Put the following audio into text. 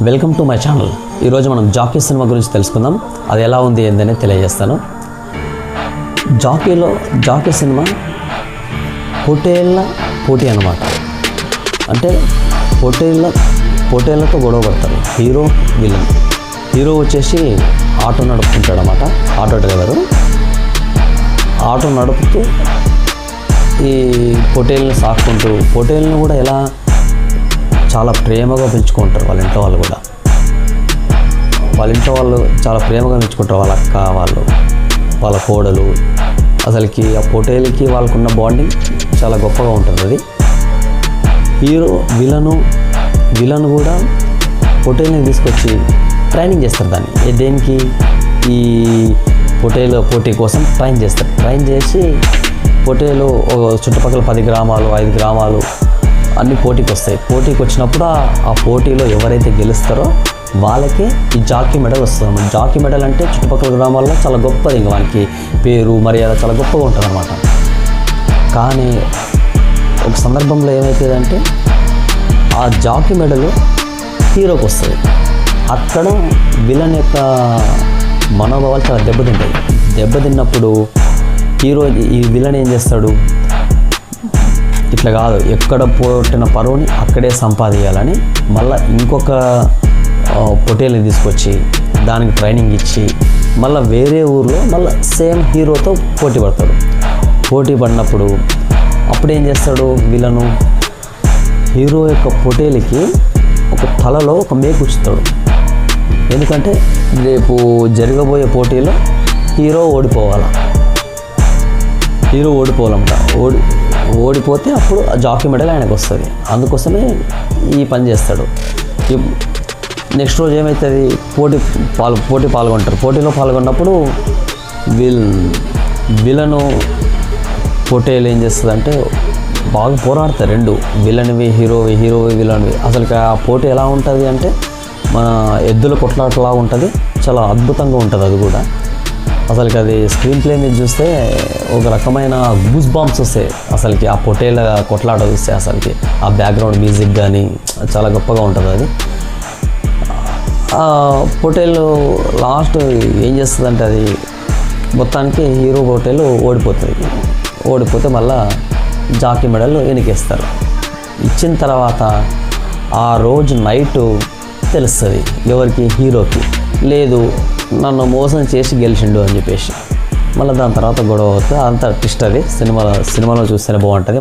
Welcome to my channel. ఈరోజు మనం Jackie cinema గురించి తెలుసుకుందాం. అది ఎలా ఉంది ఏందని తెలియజేస్తాను. జాకీ సినిమా పొట్టేళ్ళ పోటీ అన్నమాట. అంటే పొట్టేళ్ళతో గొడవ పడతారు హీరో విలన్. హీరో వచ్చేసి ఆటో నడుపుతుంటాడు అన్నమాట. ఆటో డ్రైవరు ఆటో నడుపుతూ ఈ పొట్టేళ్ళని సాక్కుంటూ, పొట్టేళ్ళని కూడా ఎలా చాలా ప్రేమగా పెంచుకుంటారు వాళ్ళ ఇంట్లో వాళ్ళు కూడా. వాళ్ళ ఇంట్లో వాళ్ళు చాలా ప్రేమగా పెంచుకుంటారు. వాళ్ళ అక్క వాళ్ళు, వాళ్ళ కోడలు. అసలుకి ఆ పొట్టేళ్ళకి వాళ్ళకున్న బాండింగ్ చాలా గొప్పగా ఉంటుంది. అది హీరో విలను కూడా పొట్టేల్ని తీసుకొచ్చి ట్రైనింగ్ చేస్తారు. దాన్ని దేనికి, ఈ పొట్టేలు పోటీ కోసం ట్రైన్ చేస్తారు. ట్రైన్ చేసి పొట్టేలు చుట్టుపక్కల 10 గ్రామాలు 5 గ్రామాలు అన్ని పోటీకి వస్తాయి. పోటీకి వచ్చినప్పుడు ఆ పోటీలో ఎవరైతే గెలుస్తారో వాళ్ళకే ఈ జాకీ మెడల్ వస్తుంది. జాకీ మెడల్ అంటే చుట్టుపక్కల గ్రామాల్లో చాలా గొప్పది. ఇంకా వానికి పేరు మర్యాద చాలా గొప్పగా ఉంటుంది అన్నమాట. కానీ ఒక సందర్భంలో ఏమవుతుందంటే ఆ జాకీ మెడల్ హీరోకి వస్తుంది. అక్కడ విలన్ యొక్క మనోభావాలు చాలా దెబ్బతిన్నప్పుడు ఈ విలన్ ఏం చేస్తాడు, ఇట్లా కాదు, ఎక్కడ పుట్టిన పరువుని అక్కడే సంపాదించాలని మళ్ళీ ఇంకొక పొట్టేల్ని తీసుకొచ్చి దానికి ట్రైనింగ్ ఇచ్చి మళ్ళీ వేరే ఊర్లో మళ్ళీ సేమ్ హీరోతో పోటీ పడినప్పుడు అప్పుడు ఏం చేస్తాడు విలను, హీరో యొక్క పొట్టేలికి ఒక తలలో ఒక మేకు ఉంచుతాడు. ఎందుకంటే రేపు జరగబోయే పోటీలో హీరో ఓడిపోవాలంట. ఓడిపోతే అప్పుడు ఆ జాకీ మెడల్ ఆయనకు వస్తుంది. అందుకోసమే ఈ పని చేస్తాడు. నెక్స్ట్ రోజు ఏమవుతుంది, పోటీ పాల్గొంటారు. పోటీలో పాల్గొన్నప్పుడు విలను పొట్టేలు ఏం చేస్తుందంటే బాగా పోరాడతారు. రెండు విలన్వి హీరోవి విలన్వి. అసలు ఆ పోటీ ఎలా ఉంటుంది అంటే మన ఎద్దుల కొట్లాటలా ఉంటుంది. చాలా అద్భుతంగా ఉంటుంది. అది కూడా అసలుకి అది స్క్రీన్ ప్లే మీద చూస్తే ఒక రకమైన గూస్ బాంబ్స్ వస్తాయి. అసలుకి ఆ పొట్టేళ్ళ కొట్లాట చూస్తే అసలుకి ఆ బ్యాక్గ్రౌండ్ మ్యూజిక్ కానీ చాలా గొప్పగా ఉంటుంది. అది పొట్టేళ్ళు లాస్ట్ ఏం చేస్తుందంటే అది మొత్తానికి హీరో పొట్టేలు ఓడిపోతే మళ్ళా జాకీ మెడల్ వెనకేస్తారు. ఇచ్చిన తర్వాత ఆ రోజు నైట్ తెలుస్తుంది ఎవరికి, హీరోకి. లేదు నన్ను మోసం చేసి గెలిచిండు అని చెప్పేసి మళ్ళీ దాని తర్వాత గొడవ అవుతుంది. అంత ట్విస్ట్. అది సినిమాలో చూస్తేనే బాగుంటుంది.